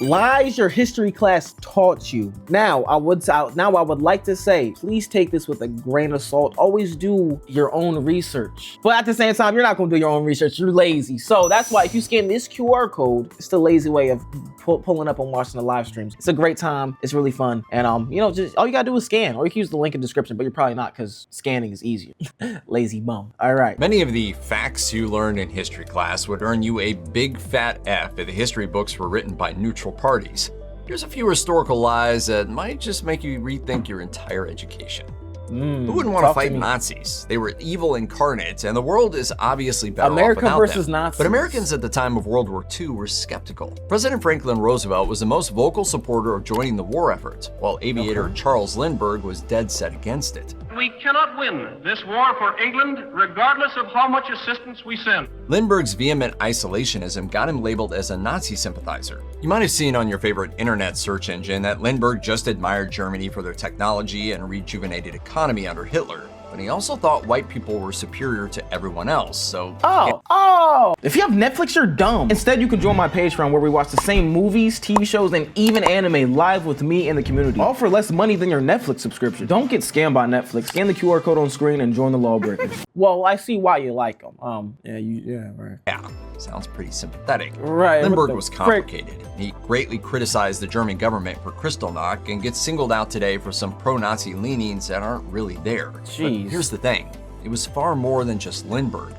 Lies your history class taught you. Now I would like to say, please take this with a grain of salt. Always do your own research. But at the same time, you're not gonna do your own research. You're lazy. So that's why if you scan this QR code, it's the lazy way of pulling up and watching the live streams. It's a great time. It's really fun. And just all you gotta do is scan, or you can use the link in the description, but you're probably not because scanning is easier. Lazy bum. All right. Many of the facts you learned in history class would earn you a big fat F if the history books were written by neutral parties. Here's a few historical lies that might just make you rethink your entire education. Who wouldn't want to fight Nazis? They were evil incarnate, and the world is obviously better off without versus them. Nazis. But Americans at the time of World War II were skeptical. President Franklin Roosevelt was the most vocal supporter of joining the war effort, while aviator Charles Lindbergh was dead set against it. We cannot win this war for England, regardless of how much assistance we send. Lindbergh's vehement isolationism got him labeled as a Nazi sympathizer. You might have seen on your favorite internet search engine that Lindbergh just admired Germany for their technology and rejuvenated economy under Hitler, but he also thought white people were superior to everyone else, so... Oh! If you have Netflix, you're dumb. Instead, you can join my Patreon where we watch the same movies, TV shows, and even anime live with me and the community, all for less money than your Netflix subscription. Don't get scammed by Netflix. Scan the QR code on screen and join the lawbreakers. Well, I see why you like them. Right. Yeah, sounds pretty sympathetic. Right. Lindbergh was complicated. He greatly criticized the German government for Kristallnacht and gets singled out today for some pro-Nazi leanings that aren't really there. Jeez. But here's the thing, it was far more than just Lindbergh.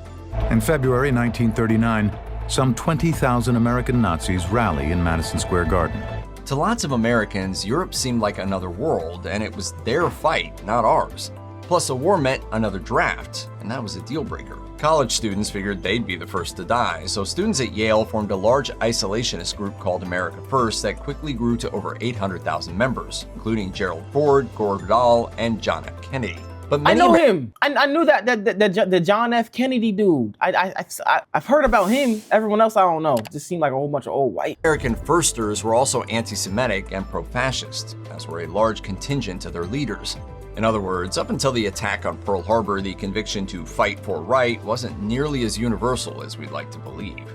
In February 1939, some 20,000 American Nazis rally in Madison Square Garden. To lots of Americans, Europe seemed like another world, and it was their fight, not ours. Plus, a war meant another draft, and that was a deal breaker. College students figured they'd be the first to die, so students at Yale formed a large isolationist group called America First that quickly grew to over 800,000 members, including Gerald Ford, Gore Vidal, and John F. Kennedy. But I know him. I knew that the John F. Kennedy dude. I've heard about him. Everyone else, I don't know. It just seemed like a whole bunch of old white. American Firsters were also anti-Semitic and pro-fascist, as were a large contingent of their leaders. In other words, up until the attack on Pearl Harbor, the conviction to fight for right wasn't nearly as universal as we'd like to believe.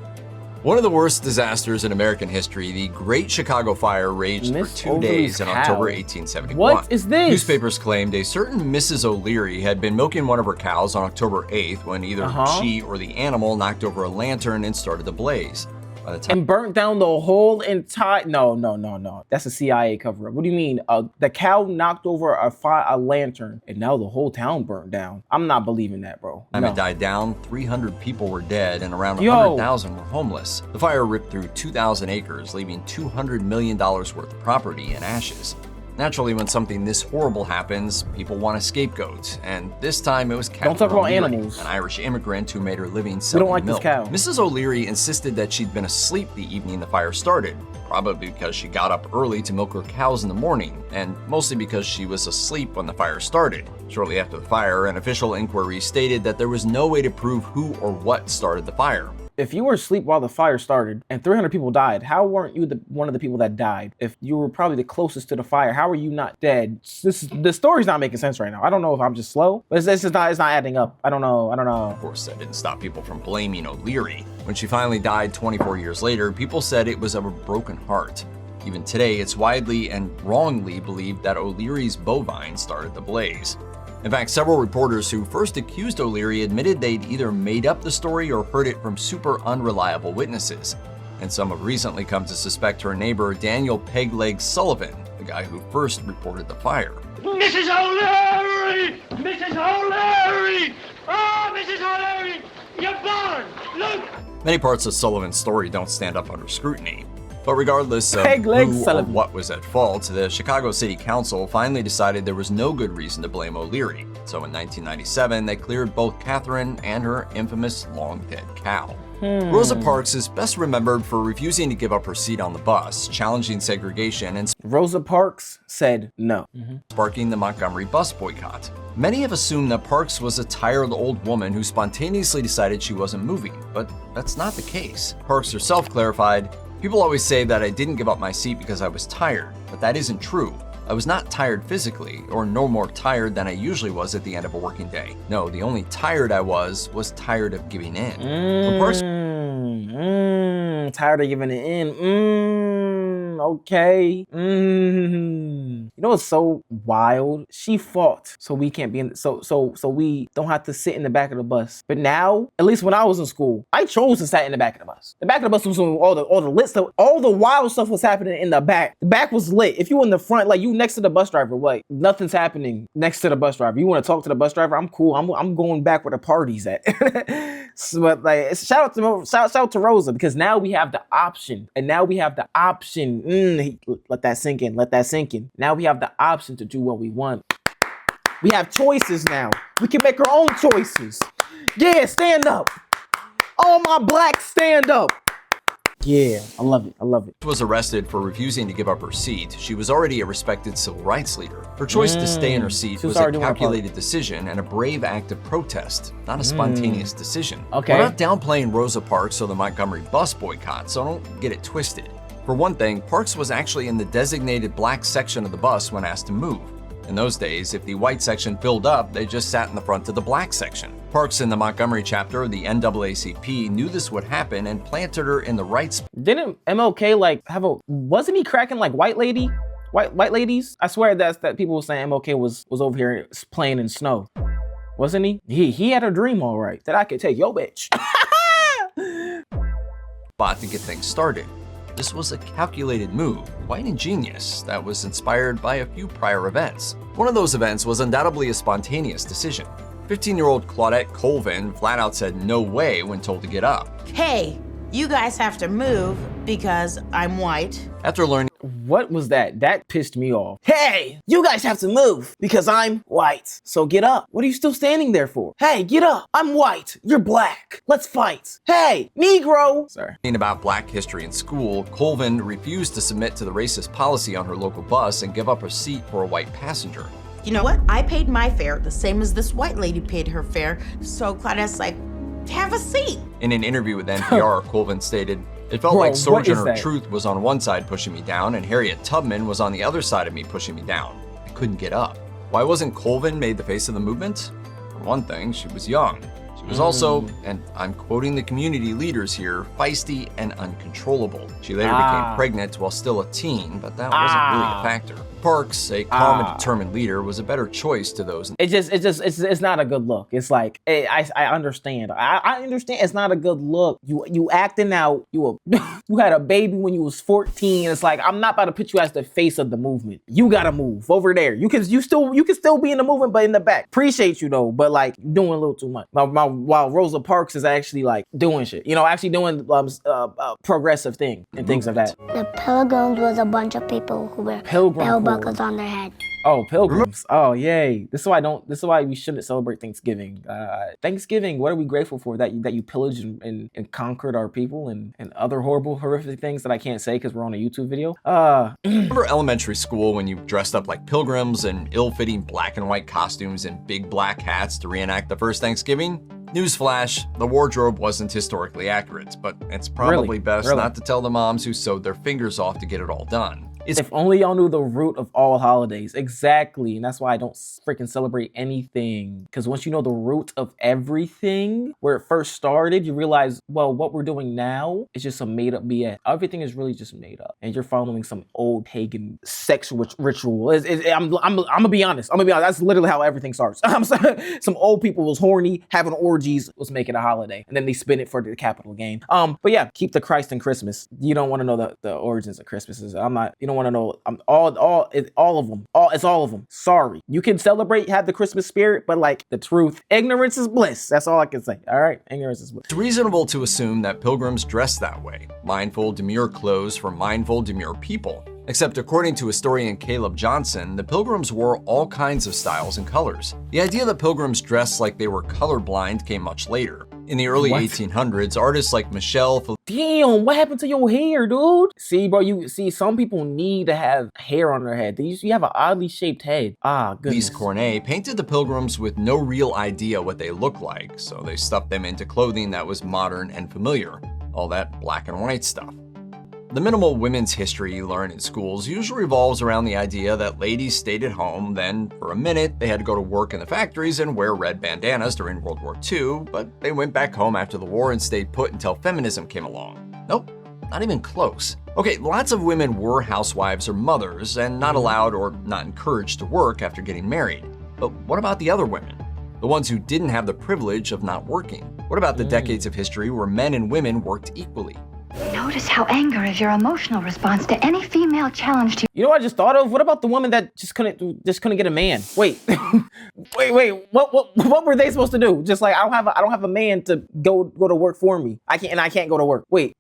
One of the worst disasters in American history, the Great Chicago Fire, raged for 2 days in October 1871. What is this? Newspapers claimed a certain Mrs. O'Leary had been milking one of her cows on October 8th when either she or the animal knocked over a lantern and started the blaze. And burnt down the whole entire... No. That's a CIA cover-up. What do you mean? The cow knocked over a lantern, and now the whole town burnt down. I'm not believing that, bro. It died down, 300 people were dead, and around 100,000 were homeless. The fire ripped through 2,000 acres, leaving $200 million worth of property in ashes. Naturally, when something this horrible happens, people want a scapegoat, and this time it was Catherine Don't talk about O'Leary, animals. an Irish immigrant who made her living selling We don't like milk. this cow. Mrs. O'Leary insisted that she'd been asleep the evening the fire started, probably because she got up early to milk her cows in the morning, and mostly because she was asleep when the fire started. Shortly after the fire, an official inquiry stated that there was no way to prove who or what started the fire. If you were asleep while the fire started and 300 people died, how weren't you one of the people that died? If you were probably the closest to the fire, how are you not dead? The story's not making sense right now. I don't know if I'm just slow, but it's not adding up. I don't know. Of course, that didn't stop people from blaming O'Leary. When she finally died 24 years later, people said it was of a broken heart. Even today, it's widely and wrongly believed that O'Leary's bovine started the blaze. In fact, several reporters who first accused O'Leary admitted they'd either made up the story or heard it from super unreliable witnesses. And some have recently come to suspect her neighbor Daniel Pegleg Sullivan, the guy who first reported the fire. Mrs. O'Leary! Mrs. O'Leary! Oh, Mrs. O'Leary! You're born! Look! Many parts of Sullivan's story don't stand up under scrutiny. But regardless of Pegleg who or Sullivan. what was at fault, the Chicago City Council finally decided there was no good reason to blame O'Leary. So in 1997, they cleared both Catherine and her infamous long-dead cow. Rosa Parks is best remembered for refusing to give up her seat on the bus, challenging segregation, and Rosa Parks said no. sparking the Montgomery bus boycott. Many have assumed that Parks was a tired old woman who spontaneously decided she wasn't moving, but that's not the case. Parks herself clarified, "People always say that I didn't give up my seat because I was tired, but that isn't true. I was not tired physically, or no more tired than I usually was at the end of a working day. No, the only tired I was tired of giving in." Tired of giving it in. Okay. You know what's so wild? She fought so we can't be in. So we don't have to sit in the back of the bus. But now, at least when I was in school, I chose to sit in the back of the bus. The back of the bus was when all the lit stuff, all the wild stuff was happening in the back. The back was lit. If you in the front, like you next to the bus driver, like nothing's happening next to the bus driver. You want to talk to the bus driver? I'm cool. I'm going back where the party's at. So, but like, shout out to Rosa, because now we have the option, and now we have the option. Let that sink in. Let that sink in. Now we have the option to do what we want. We have choices now. We can make our own choices. Yeah, stand up. All my blacks, stand up. Yeah, I love it. I love it. She was arrested for refusing to give up her seat. She was already a respected civil rights leader. Her choice to stay in her seat was a calculated decision and a brave act of protest, not a spontaneous decision. Okay. We're not downplaying Rosa Parks or the Montgomery bus boycott, so don't get it twisted. For one thing, Parks was actually in the designated black section of the bus when asked to move. In those days, if the white section filled up, they just sat in the front of the black section. Parks in the Montgomery chapter of the NAACP knew this would happen and planted her in the right spot. Didn't MLK like wasn't he cracking like white ladies? I swear that people were saying MLK was over here playing in snow. Wasn't he? He had a dream, all right, that I could take your bitch. To get things started. This was a calculated move, quite ingenious, that was inspired by a few prior events. One of those events was undoubtedly a spontaneous decision. 15-year-old Claudette Colvin flat out said no way when told to get up. Hey, you guys have to move because I'm white. After learning What was that? That pissed me off. Hey, you guys have to move because I'm white. So get up. What are you still standing there for? Hey, get up. I'm white. You're black. Let's fight. Hey, Negro. Sorry. about black history in school, Colvin refused to submit to the racist policy on her local bus and give up her seat for a white passenger. You know what? I paid my fare the same as this white lady paid her fare. So Claudette's like, have a seat. In an interview with NPR, Colvin stated, "It felt like Sojourner Truth was on one side pushing me down and Harriet Tubman was on the other side of me pushing me down. I couldn't get up." Why wasn't Colvin made the face of the movement? For one thing, she was young. She was also, and I'm quoting the community leaders here, feisty and uncontrollable. She later became pregnant while still a teen, but that wasn't really a factor. Parks, a calm and determined leader, was a better choice to those. It's not a good look. It's like, I understand. I understand it's not a good look. You acting out, you had a baby when you was 14. It's like, I'm not about to put you as the face of the movement. You gotta move over there. You can still be in the movement, but in the back. Appreciate you though, but like doing a little too much. While Rosa Parks is actually like doing shit, actually doing progressive thing and things like that. The Pilgrims was a bunch of people who wear bell buckles on their head. Oh, pilgrims. Oh, yay. This is why we shouldn't celebrate Thanksgiving. Thanksgiving, what are we grateful for? That you pillaged and conquered our people and other horrific things that I can't say because we're on a YouTube video. Remember elementary school when you dressed up like pilgrims in ill-fitting black and white costumes and big black hats to reenact the first Thanksgiving? Newsflash, the wardrobe wasn't historically accurate, but it's probably best not to tell the moms who sewed their fingers off to get it all done. If only y'all knew the root of all holidays. Exactly. And that's why I don't freaking celebrate anything. Because once you know the root of everything, where it first started, you realize, well, what we're doing now is just some made up BS. Everything is really just made up. And you're following some old pagan sexual ritual. I'm gonna be honest. That's literally how everything starts. I'm sorry. Some old people was horny, having orgies, was making a holiday. And then they spin it for the capital gain. But yeah, keep the Christ in Christmas. You don't want to know the origins of Christmas. You don't want to know it's all of them. Sorry. You can celebrate, have the Christmas spirit, but like the truth, ignorance is bliss. That's all I can say. All right, ignorance is bliss. It's reasonable to assume that pilgrims dress that way. Mindful, demure clothes for mindful, demure people. Except according to historian Caleb Johnson, the pilgrims wore all kinds of styles and colors. The idea that pilgrims dressed like they were colorblind came much later. In the early 1800s, artists like Michelle... Damn, what happened to your hair, dude? See, bro, some people need to have hair on their head. You have an oddly shaped head. Goodness. Cornet painted the pilgrims with no real idea what they looked like, so they stuffed them into clothing that was modern and familiar. All that black and white stuff. The minimal women's history you learn in schools usually revolves around the idea that ladies stayed at home, then for a minute they had to go to work in the factories and wear red bandanas during World War II, but they went back home after the war and stayed put until feminism came along. Nope, Not even close. Okay, lots of women were housewives or mothers and not allowed or not encouraged to work after getting married. But what about the other women? The ones who didn't have the privilege of not working? What about the decades of history where men and women worked equally? Notice how anger is your emotional response to any female challenge to You know what I just thought of? What about the woman that just couldn't get a man? Wait, wait. What were they supposed to do? Just like I don't have a man to go to work for me. I can't go to work. Wait,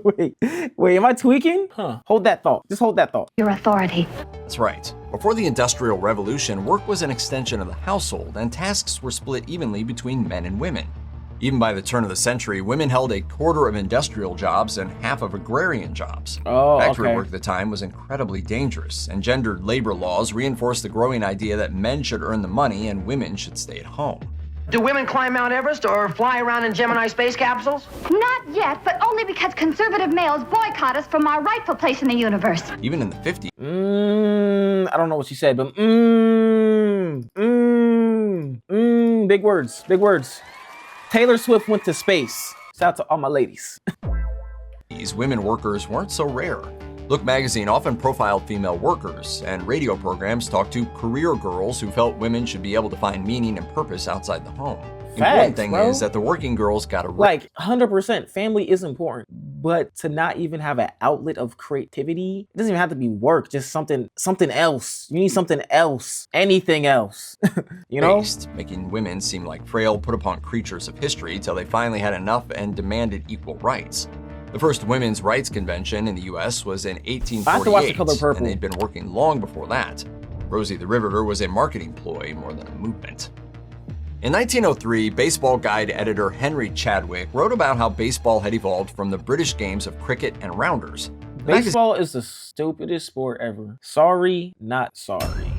wait. Am I tweaking? Huh. Hold that thought. Just hold that thought. your authority. That's right. Before the Industrial Revolution, work was an extension of the household, and tasks were split evenly between men and women. Even by the turn of the century, women held a quarter of industrial jobs and half of agrarian jobs. Factory work at the time was incredibly dangerous, and gendered labor laws reinforced the growing idea that men should earn the money and women should stay at home. Do women climb Mount Everest or fly around in Gemini space capsules? Not yet, but only because conservative males boycott us from our rightful place in the universe. Even in the 50s, I don't know what she said, but big words, big words. Taylor Swift went to space. Shout out to all my ladies. these women workers weren't so rare. Look magazine often profiled female workers, and radio programs talked to career girls who felt women should be able to find meaning and purpose outside the home. The important thing is that the working girls got a like 100% family is important, but to not even have an outlet of creativity, it doesn't even have to be work, just something else. You need something else, anything else, you know? Making women seem like frail, put upon creatures of history till they finally had enough and demanded equal rights. The first women's rights convention in the US was in 1848, I have to watch The Color Purple. And they'd been working long before that. Rosie the Riveter was a marketing ploy more than a movement. In 1903, baseball guide editor Henry Chadwick wrote about how baseball had evolved from the British games of cricket and rounders. Baseball is the stupidest sport ever. Sorry, not sorry.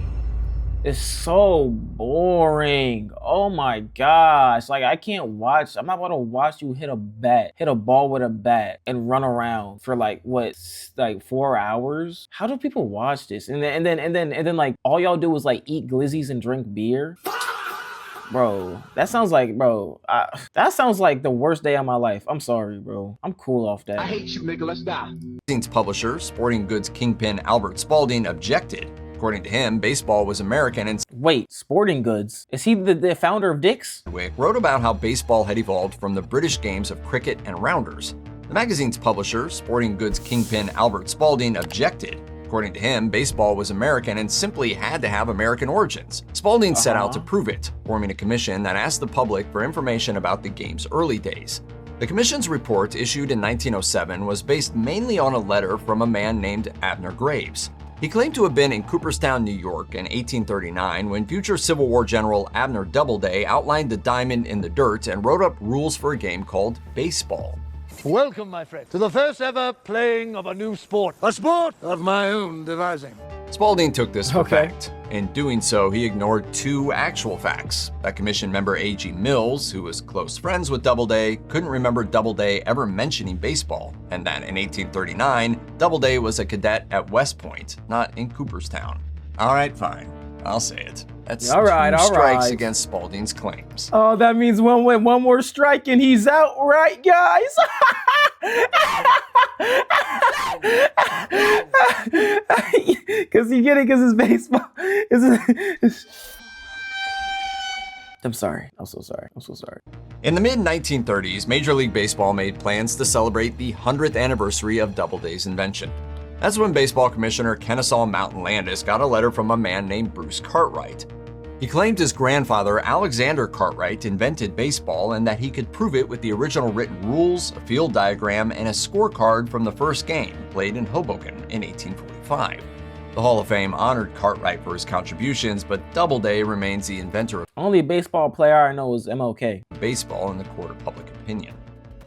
It's so boring. Oh my gosh. Like, I can't watch. I'm not about to watch you hit a ball with a bat and run around for like 4 hours. How do people watch this? And then like all y'all do is like eat glizzies and drink beer. Bro, that sounds like the worst day of my life. I'm sorry, bro. I'm cool off that. I hate you, nigga. Let's die. Magazine's publisher, sporting goods kingpin Albert Spalding, objected. According to him, baseball was American and Wait, sporting goods? Is he the founder of Dick's? Chadwick wrote about how baseball had evolved from the British games of cricket and rounders. The magazine's publisher, sporting goods kingpin Albert Spalding, objected. According to him, baseball was American and simply had to have American origins. Spalding set out to prove it, forming a commission that asked the public for information about the game's early days. The commission's report, issued in 1907, was based mainly on a letter from a man named Abner Graves. He claimed to have been in Cooperstown, New York in 1839 when future Civil War General Abner Doubleday outlined the diamond in the dirt and wrote up rules for a game called baseball. Welcome, my friend, to the first ever playing of a new sport. A sport of my own devising. Spalding took this for fact. In doing so, he ignored two actual facts. That commission member A.G. Mills, who was close friends with Doubleday, couldn't remember Doubleday ever mentioning baseball, and that in 1839, Doubleday was a cadet at West Point, not in Cooperstown. All right, fine. I'll say it. That's two strikes against Spalding's claims. Oh, that means one more strike and he's out, right, guys? Because you get it, because it's baseball. I'm sorry. I'm so sorry. In the mid-1930s, Major League Baseball made plans to celebrate the 100th anniversary of Doubleday's invention. That's when Baseball Commissioner Kennesaw Mountain Landis got a letter from a man named Bruce Cartwright. He claimed his grandfather, Alexander Cartwright, invented baseball and that he could prove it with the original written rules, a field diagram, and a scorecard from the first game, played in Hoboken in 1845. The Hall of Fame honored Cartwright for his contributions, but Doubleday remains the inventor of only baseball player I know is MLK. Baseball in the court of public opinion.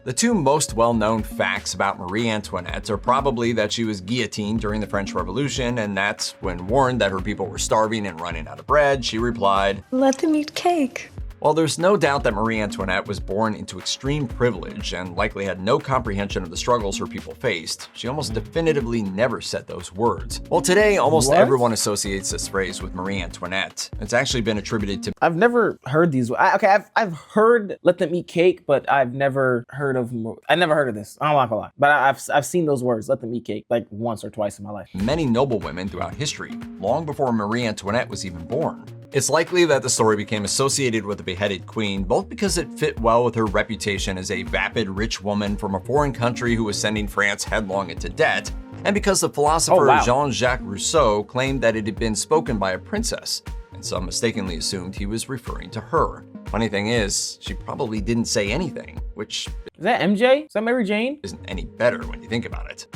The two most well-known facts about Marie Antoinette are probably that she was guillotined during the French Revolution, and that when warned that her people were starving and running out of bread, she replied, "Let them eat cake." While there's no doubt that Marie Antoinette was born into extreme privilege and likely had no comprehension of the struggles her people faced, she almost definitively never said those words. Well, today, almost everyone associates this phrase with Marie Antoinette. It's actually been attributed to— I've never heard these. I've heard "let them eat cake," but I've never heard of this. I'm not gonna lie, but I've seen those words, "let them eat cake," like once or twice in my life. many noble women throughout history, long before Marie Antoinette was even born. It's likely that the story became associated with the beheaded queen, both because it fit well with her reputation as a vapid, rich woman from a foreign country who was sending France headlong into debt, and because the philosopher Jean-Jacques Rousseau claimed that it had been spoken by a princess, and some mistakenly assumed he was referring to her. Funny thing is, she probably didn't say anything, which— Is that MJ? Is that Mary Jane? Isn't any better when you think about it.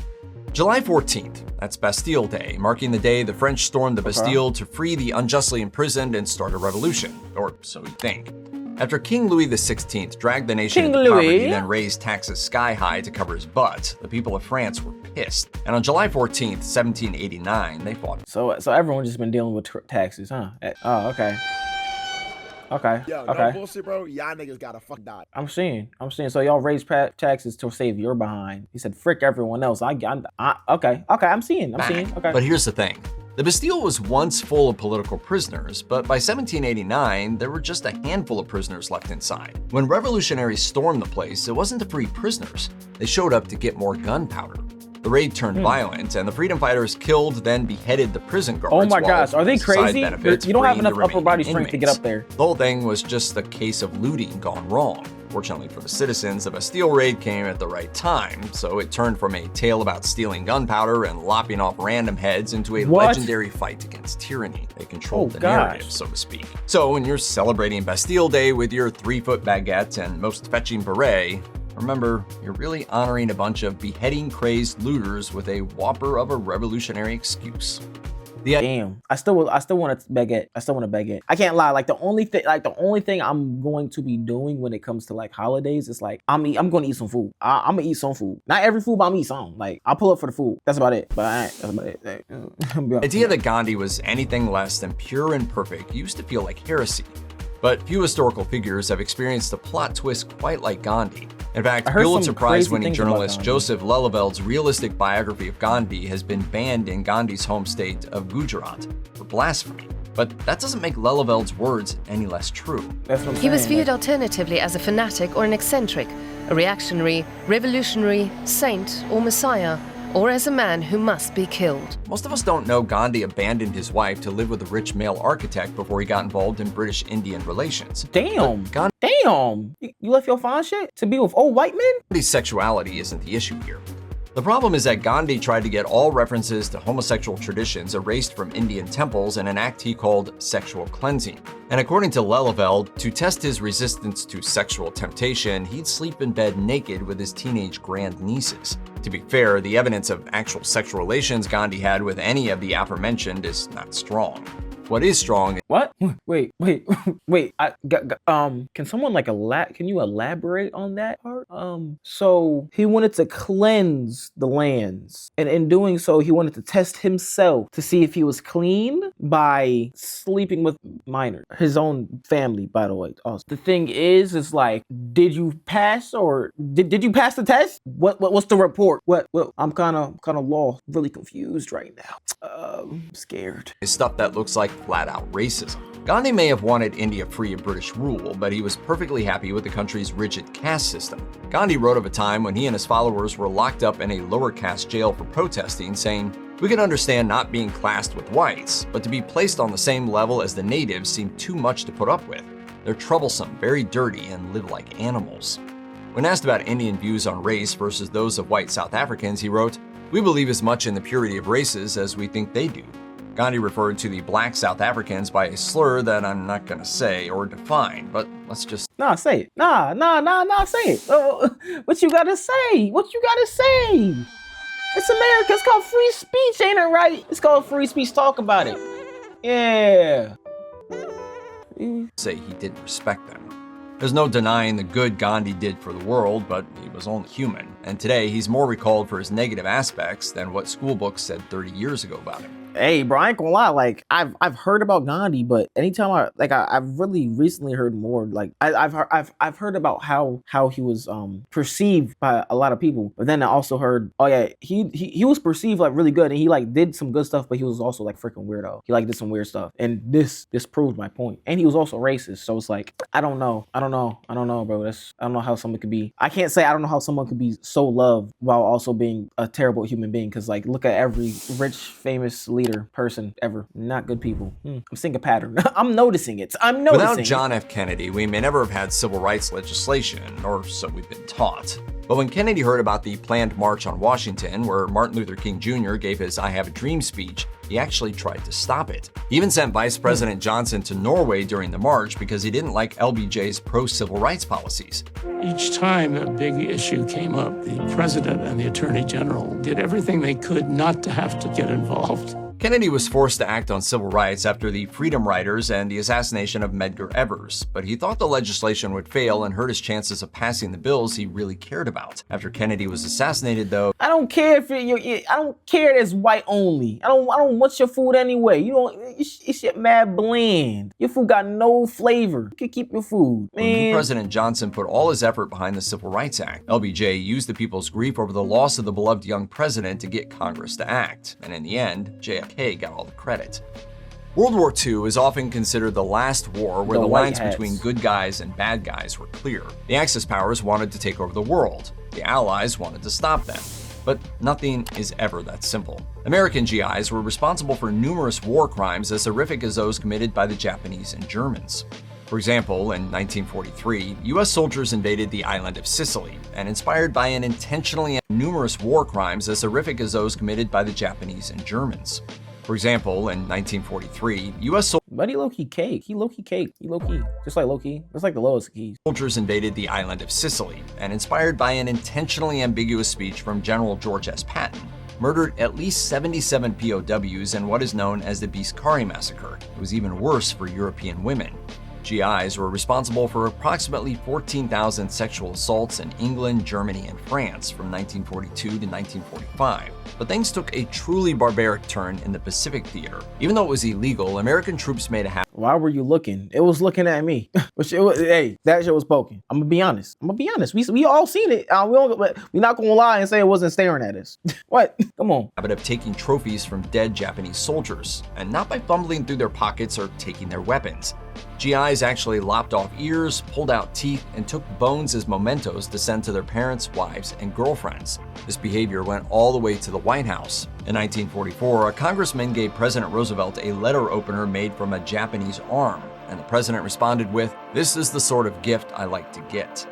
July 14th, that's Bastille Day, marking the day the French stormed the Bastille to free the unjustly imprisoned and start a revolution, or so we think. After King Louis XVI dragged the nation into poverty, then raised taxes sky high to cover his butt, the people of France were pissed. And on July 14th, 1789, they fought. So everyone's just been dealing with taxes, huh? Oh, okay. Okay. Yo, okay. no bullshit, bro. Y'all niggas gotta fuck die. I'm seeing. So y'all raise taxes to save your behind. He said, "Frick everyone else." Okay. I'm seeing. Okay. But here's the thing. The Bastille was once full of political prisoners, but by 1789, there were just a handful of prisoners left inside. When revolutionaries stormed the place, it wasn't to free prisoners. They showed up to get more gunpowder. The raid turned violent, and the freedom fighters killed, then beheaded the prison guards. Oh my gosh, are they crazy? You don't have enough upper body strength to get up there. The whole thing was just a case of looting gone wrong. Fortunately for the citizens, the Bastille raid came at the right time, so it turned from a tale about stealing gunpowder and lopping off random heads into a legendary fight against tyranny. They controlled the narrative, so to speak. So when you're celebrating Bastille Day with your 3-foot baguette and most fetching beret, remember, you're really honoring a bunch of beheading-crazy looters with a whopper of a revolutionary excuse. Damn, I still want a baguette. I can't lie. Like the only thing I'm going to be doing when it comes to like holidays is like I'm going to eat some food. I'm gonna eat some food. Not every food, but I'm gonna eat some. Like I'll pull up for the food. That's about it. But that's about it. The idea that Gandhi was anything less than pure and perfect used to feel like heresy. But few historical figures have experienced a plot twist quite like Gandhi. In fact, Pulitzer Prize-winning journalist Joseph Lelyveld's realistic biography of Gandhi has been banned in Gandhi's home state of Gujarat for blasphemy. But that doesn't make Lelyveld's words any less true. He was viewed alternatively as a fanatic or an eccentric, a reactionary, revolutionary, saint, or messiah, or as a man who must be killed. Most of us don't know Gandhi abandoned his wife to live with a rich male architect before he got involved in British-Indian relations. Damn. Damn. You left your fine shit to be with old white men? Gandhi's sexuality isn't the issue here. The problem is that Gandhi tried to get all references to homosexual traditions erased from Indian temples in an act he called sexual cleansing. And according to Lelyveld, to test his resistance to sexual temptation, he'd sleep in bed naked with his teenage grandnieces. To be fair, the evidence of actual sexual relations Gandhi had with any of the aforementioned is not strong. What is strong— What? Wait. Can someone like can you elaborate on that part? So he wanted to cleanse the lands, and in doing so, he wanted to test himself to see if he was clean by sleeping with minors, his own family, by the way. Also, the thing is like, did you pass or did you pass the test? What's the report? What? I'm kind of lost, really confused right now. I'm scared. Stuff that looks like flat-out racism. Gandhi may have wanted India free of British rule, but he was perfectly happy with the country's rigid caste system. Gandhi wrote of a time when he and his followers were locked up in a lower caste jail for protesting, saying, "We can understand not being classed with whites, but to be placed on the same level as the natives seemed too much to put up with. They're troublesome, very dirty, and live like animals." When asked about Indian views on race versus those of white South Africans, he wrote, "We believe as much in the purity of races as we think they do." Gandhi referred to the black South Africans by a slur that I'm not gonna say or define, but let's just— Nah, say it. Nah, say it. What you gotta say? It's America. It's called free speech, ain't it right? It's called free speech. Talk about it. Yeah. Say he didn't respect them. There's no denying the good Gandhi did for the world, but he was only human. and today he's more recalled for his negative aspects than what school books said 30 years ago about him. Hey, bro, I ain't gonna lie. Like, I've heard about Gandhi, but anytime I've really recently heard more. Like, I've heard about how he was perceived by a lot of people, but then I also heard, oh yeah, he was perceived like really good, and he like did some good stuff, but he was also like freaking weirdo. He like did some weird stuff, and this proved my point. And he was also racist, so it's like I don't know, bro. I don't know how someone could be. I can't say I don't know how someone could be so loved while also being a terrible human being. Because like, look at every rich, famous leader person ever. Not good people. I'm seeing a pattern. I'm noticing it. Without John F. Kennedy, we may never have had civil rights legislation, or so we've been taught. But when Kennedy heard about the planned march on Washington, where Martin Luther King Jr. gave his I Have a Dream speech, he actually tried to stop it. He even sent Vice President Johnson to Norway during the march because he didn't like LBJ's pro-civil rights policies. Each time a big issue came up, the president and the attorney general did everything they could not to have to get involved. Kennedy was forced to act on civil rights after the Freedom Riders and the assassination of Medgar Evers, but he thought the legislation would fail and hurt his chances of passing the bills he really cared about. After Kennedy was assassinated, though, I don't care if I don't care that it's white only. I don't want your food anyway. It's shit mad bland. Your food got no flavor. You can keep your food, man. When President Johnson put all his effort behind the Civil Rights Act, LBJ used the people's grief over the loss of the beloved young president to get Congress to act, and in the end, JFK got all the credit. World War II is often considered the last war where the lines between good guys and bad guys were clear. The Axis powers wanted to take over the world. The Allies wanted to stop them. But nothing is ever that simple. American GIs were responsible for numerous war crimes as horrific as those committed by the Japanese and Germans. For example, in 1943, US soldiers invaded the island of Sicily, and inspired by an intentionally numerous war crimes as horrific as those committed by the Japanese and Germans. For example, in 1943, US But he low-key cake. He low-key cake. He low-key. Just like low-key. That's like the lowest keys. soldiers invaded the island of Sicily, and inspired by an intentionally ambiguous speech from General George S. Patton, murdered at least 77 POWs in what is known as the Biscari Massacre. It was even worse for European women. GIs were responsible for approximately 14,000 sexual assaults in England, Germany, and France from 1942 to 1945. But things took a truly barbaric turn in the Pacific Theater. Even though it was illegal, American troops made a habit. Why were you looking? It was looking at me. Hey, that shit was poking. I'm gonna be honest. We all seen it. We're not gonna lie and say it wasn't staring at us. What? Come on. Habit of taking trophies from dead Japanese soldiers, and not by fumbling through their pockets or taking their weapons. GIs actually lopped off ears, pulled out teeth, and took bones as mementos to send to their parents, wives, and girlfriends. This behavior went all the way to the White House. In 1944, a congressman gave President Roosevelt a letter opener made from a Japanese arm, and the president responded with, "This is the sort of gift I like to get."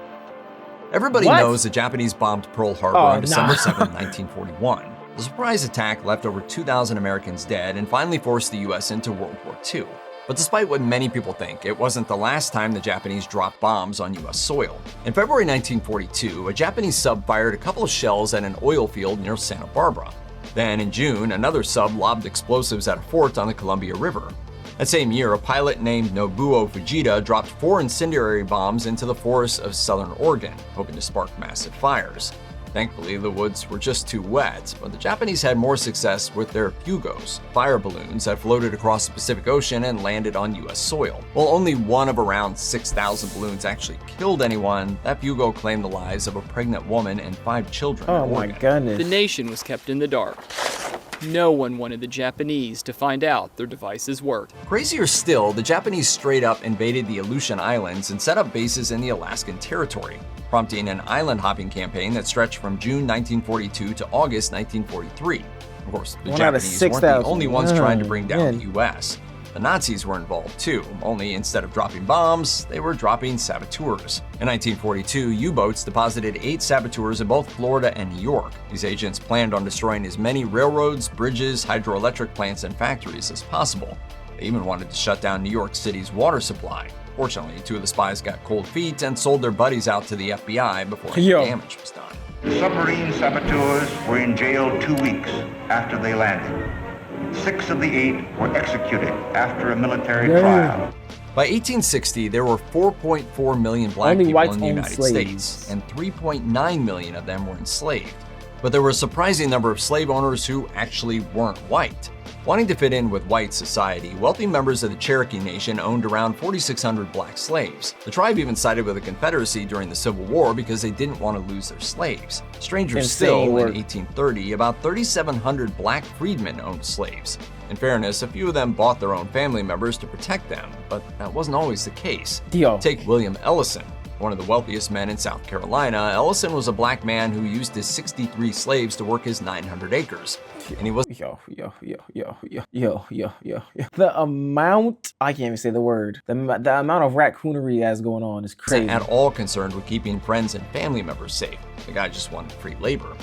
Everybody knows the Japanese bombed Pearl Harbor on December 7, 1941. The surprise attack left over 2,000 Americans dead and finally forced the US into World War II. But despite what many people think, it wasn't the last time the Japanese dropped bombs on US soil. In February 1942, a Japanese sub fired a couple of shells at an oil field near Santa Barbara. Then in June, another sub lobbed explosives at a fort on the Columbia River. That same year, a pilot named Nobuo Fujita dropped 4 incendiary bombs into the forests of southern Oregon, hoping to spark massive fires. Thankfully, the woods were just too wet, but the Japanese had more success with their fugos, fire balloons that floated across the Pacific Ocean and landed on US soil. While only one of around 6,000 balloons actually killed anyone, that fugo claimed the lives of a pregnant woman and 5 children. Oh my goodness. The nation was kept in the dark. No one wanted the Japanese to find out their devices worked. Crazier still, the Japanese straight up invaded the Aleutian Islands and set up bases in the Alaskan Territory, prompting an island hopping campaign that stretched from June 1942 to August 1943. Of course, the Japanese weren't the only ones trying to bring down the US. The Nazis were involved too, only instead of dropping bombs, they were dropping saboteurs. In 1942, U-boats deposited 8 saboteurs in both Florida and New York. These agents planned on destroying as many railroads, bridges, hydroelectric plants, and factories as possible. They even wanted to shut down New York City's water supply. Fortunately, 2 of the spies got cold feet and sold their buddies out to the FBI before any damage was done. The submarine saboteurs were in jail 2 weeks after they landed. 6 of the 8 were executed after a military trial. By 1860, there were 4.4 million black Only people whites in the owned United slaves. States, and 3.9 million of them were enslaved. But there were a surprising number of slave owners who actually weren't white. Wanting to fit in with white society, wealthy members of the Cherokee Nation owned around 4,600 black slaves. The tribe even sided with the Confederacy during the Civil War because they didn't want to lose their slaves. Stranger still, in 1830, about 3,700 black freedmen owned slaves. In fairness, a few of them bought their own family members to protect them, but that wasn't always the case. Take William Ellison. One of the wealthiest men in South Carolina, Ellison was a black man who used his 63 slaves to work his 900 acres. And he was The amount, I can't even say the word, the amount of raccoonery that's going on is crazy. At all concerned with keeping friends and family members safe. The guy just wanted free labor.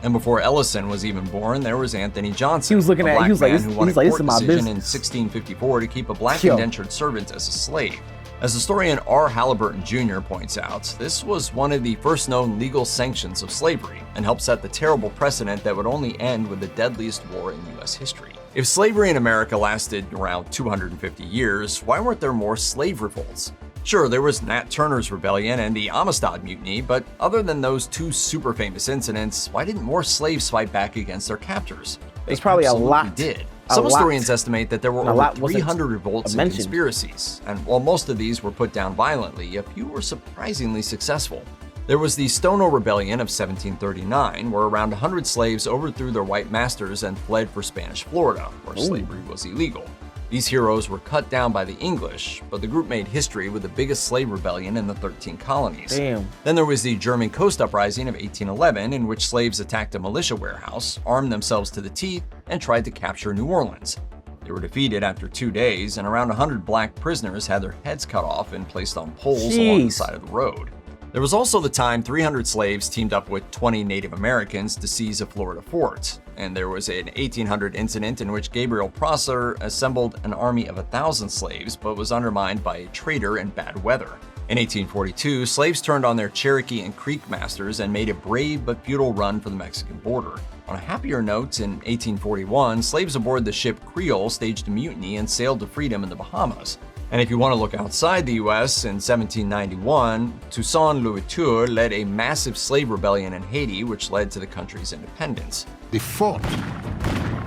And before Ellison was even born, there was Anthony Johnson, He was looking a at- black he was like, man this- who won he's a like, this court is my decision in business. 1654 to keep a black Yo. indentured servant as a slave. As historian R. Halliburton Jr. points out, this was one of the first known legal sanctions of slavery and helped set the terrible precedent that would only end with the deadliest war in U.S. history. If slavery in America lasted around 250 years, why weren't there more slave revolts? Sure, there was Nat Turner's Rebellion and the Amistad Mutiny, but other than those two super famous incidents, why didn't more slaves fight back against their captors? There's probably a absolutely lot. did. A Some lot. historians estimate that there were And a over lot wasn't 300 revolts and mentioned. conspiracies, and while most of these were put down violently, a few were surprisingly successful. There was the Stono Rebellion of 1739, where around 100 slaves overthrew their white masters and fled for Spanish Florida, where slavery was illegal. These heroes were cut down by the English, but the group made history with the biggest slave rebellion in the 13 colonies. Damn. Then there was the German Coast Uprising of 1811, in which slaves attacked a militia warehouse, armed themselves to the teeth, and tried to capture New Orleans. They were defeated after 2 days, and around 100 black prisoners had their heads cut off and placed on poles along the Jeez. side of the road. There was also the time 300 slaves teamed up with 20 Native Americans to seize a Florida fort, and there was an 1800 incident in which Gabriel Prosser assembled an army of 1,000 slaves but was undermined by a traitor and bad weather. In 1842, slaves turned on their Cherokee and Creek masters and made a brave but futile run for the Mexican border. On a happier note, in 1841, slaves aboard the ship Creole staged a mutiny and sailed to freedom in the Bahamas. And if you want to look outside the US, in 1791, Toussaint Louverture led a massive slave rebellion in Haiti, which led to the country's independence. They fought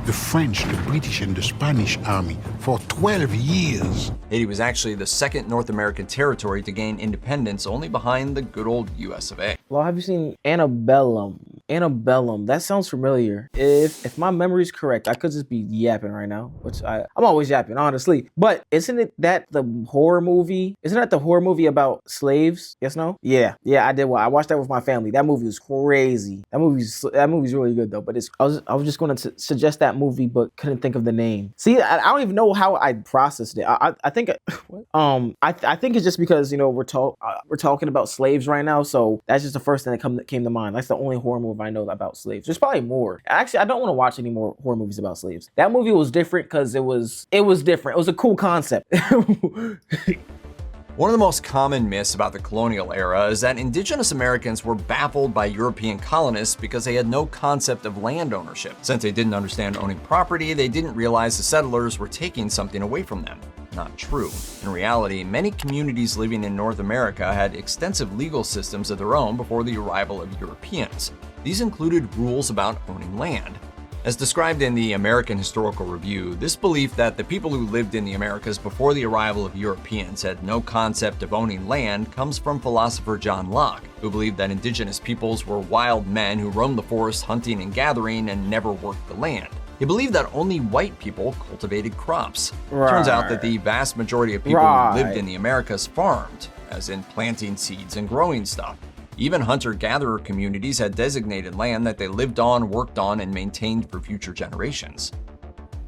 the French, the British, and the Spanish army for 12 years. Haiti was actually the second North American territory to gain independence, only behind the good old US of A. Well, have you seen Antebellum? Antebellum. That sounds familiar. If my memory is correct, I could just be yapping right now, which I'm always yapping, honestly. But isn't it that the horror movie? Isn't that the horror movie about slaves? Yes, no? Yeah, I did. I watched that with my family. That movie was crazy. That movie's really good though. But I was just going to suggest that movie, but couldn't think of the name. See, I don't even know how I processed it. I think I think it's just because we're talking about slaves right now, so that's just the first thing that came to mind. That's the only horror movie I know about slaves. There's probably more. Actually, I don't want to watch any more horror movies about slaves. That movie was different because it was different. It was a cool concept. One of the most common myths about the colonial era is that indigenous Americans were baffled by European colonists because they had no concept of land ownership. Since they didn't understand owning property, they didn't realize the settlers were taking something away from them. Not true. In reality, many communities living in North America had extensive legal systems of their own before the arrival of Europeans. These included rules about owning land. As described in the American Historical Review, this belief that the people who lived in the Americas before the arrival of Europeans had no concept of owning land comes from philosopher John Locke, who believed that indigenous peoples were wild men who roamed the forest hunting and gathering and never worked the land. He believed that only white people cultivated crops. Right. Turns out that the vast majority of people who lived in the Americas farmed, as in planting seeds and growing stuff. Even hunter-gatherer communities had designated land that they lived on, worked on, and maintained for future generations.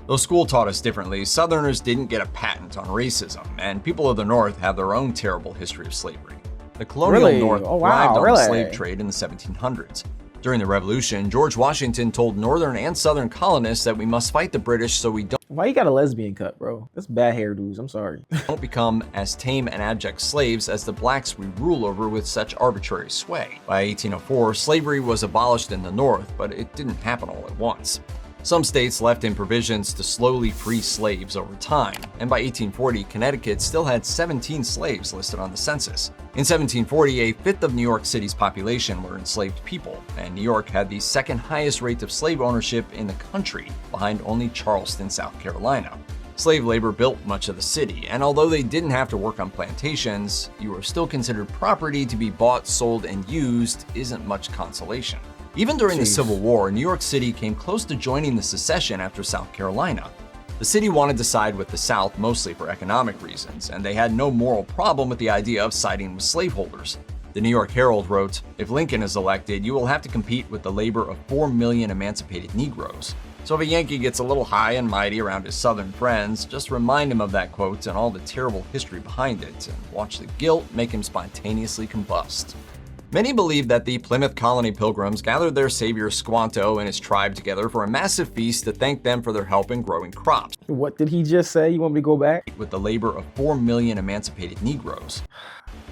Though school taught us differently, Southerners didn't get a patent on racism, and people of the North have their own terrible history of slavery. The colonial North thrived on the slave trade in the 1700s. During the Revolution, George Washington told Northern and Southern colonists that we must fight the British so we don't Why you got a lesbian cut, bro? That's bad hairdos. I'm sorry. don't become as tame and abject slaves as the blacks we rule over with such arbitrary sway. By 1804, slavery was abolished in the North, but it didn't happen all at once. Some states left in provisions to slowly free slaves over time, and by 1840, Connecticut still had 17 slaves listed on the census. In 1740, a fifth of New York City's population were enslaved people, and New York had the second highest rate of slave ownership in the country, behind only Charleston, South Carolina. Slave labor built much of the city, and although they didn't have to work on plantations, you were still considered property to be bought, sold, and used isn't much consolation. Even during the Civil War, New York City came close to joining the secession after South Carolina. The city wanted to side with the South mostly for economic reasons, and they had no moral problem with the idea of siding with slaveholders. The New York Herald wrote, "If Lincoln is elected, you will have to compete with the labor of 4 million emancipated Negroes. So if a Yankee gets a little high and mighty around his Southern friends, just remind him of that quote and all the terrible history behind it, and watch the guilt make him spontaneously combust." Many believe that the Plymouth Colony Pilgrims gathered their savior Squanto and his tribe together for a massive feast to thank them for their help in growing crops. What did he just say? You want me to go back? With the labor of 4 million emancipated Negroes.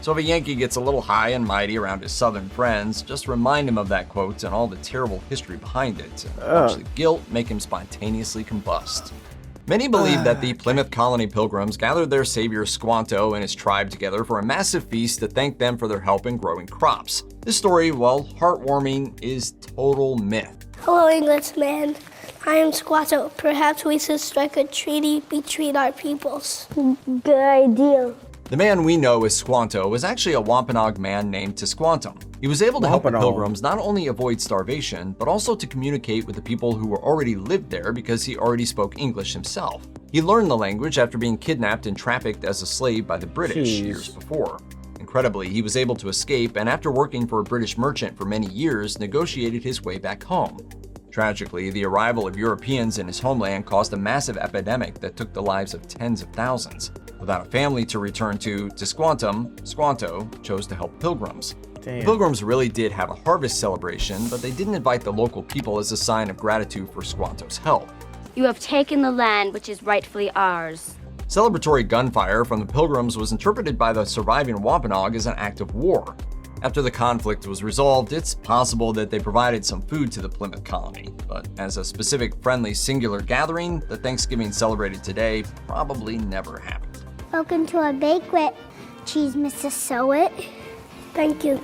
So if a Yankee gets a little high and mighty around his Southern friends, just remind him of that quote and all the terrible history behind it, and watch the guilt make him spontaneously combust. Many believe that the Plymouth Colony Pilgrims gathered their savior Squanto and his tribe together for a massive feast to thank them for their help in growing crops. This story, while heartwarming, is total myth. Hello, Englishman. I am Squanto. Perhaps we should strike a treaty between our peoples. Good idea. The man we know as Squanto was actually a Wampanoag man named Tisquantum. He was able to help the Pilgrims not only avoid starvation, but also to communicate with the people who were already lived there because he already spoke English himself. He learned the language after being kidnapped and trafficked as a slave by the British years before. Incredibly, he was able to escape, and after working for a British merchant for many years, negotiated his way back home. Tragically, the arrival of Europeans in his homeland caused a massive epidemic that took the lives of tens of thousands. Without a family to return to Tisquantum, Squanto chose to help Pilgrims. The Pilgrims really did have a harvest celebration, but they didn't invite the local people as a sign of gratitude for Squanto's help. You have taken the land which is rightfully ours. Celebratory gunfire from the Pilgrims was interpreted by the surviving Wampanoag as an act of war. After the conflict was resolved, it's possible that they provided some food to the Plymouth colony, but as a specific friendly singular gathering, the Thanksgiving celebrated today probably never happened. Welcome to our banquet. Cheese, Mrs. Sowett. Thank you.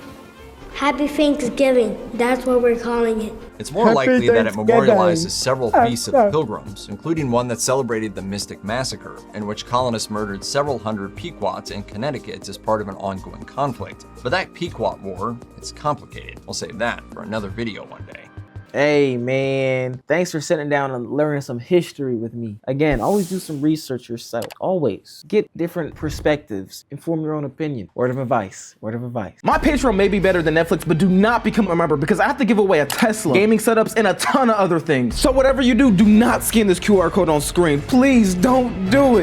Happy Thanksgiving. That's what we're calling it. It's more likely that it memorializes several feasts of the Pilgrims, including one that celebrated the Mystic Massacre, in which colonists murdered several hundred Pequots in Connecticut as part of an ongoing conflict. But that Pequot War, it's complicated. We'll save that for another video one day. Hey man, thanks for sitting down and learning some history with me. Again, always do some research yourself. Always get different perspectives. Inform your own opinion. Word of advice. Word of advice. My Patreon may be better than Netflix, but do not become a member because I have to give away a Tesla, gaming setups, and a ton of other things. So whatever you do, do not scan this QR code on screen. Please don't do it.